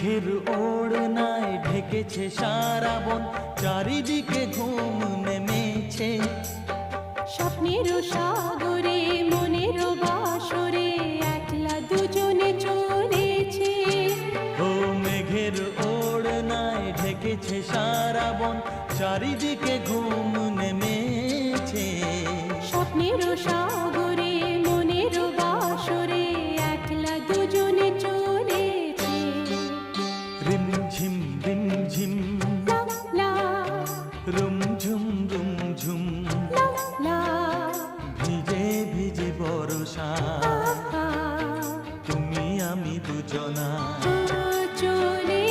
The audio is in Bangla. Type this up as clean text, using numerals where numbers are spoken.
মেঘের ওড়নায় ঢেকেছে সারা বন, চারিদিকে ঘুম নেমেছে। স্বপ্নের সাগরে মনের বাসরে একলা দুজনে চলেছে। ও মেঘের ওড়নায় ঢেকেছে সারা বন, চারিদিকে ঘুম নেমেছে। স্বপ্নের সাগরে মনের বাসরে একলা দুজনে চলেছে। রিমঝিম রিমঝিম লা লা রুমঝুম রুমঝুম, লা লা ভিজে ভিজে বর্ষা, আহা, তুমি আমি দুজনা। চলে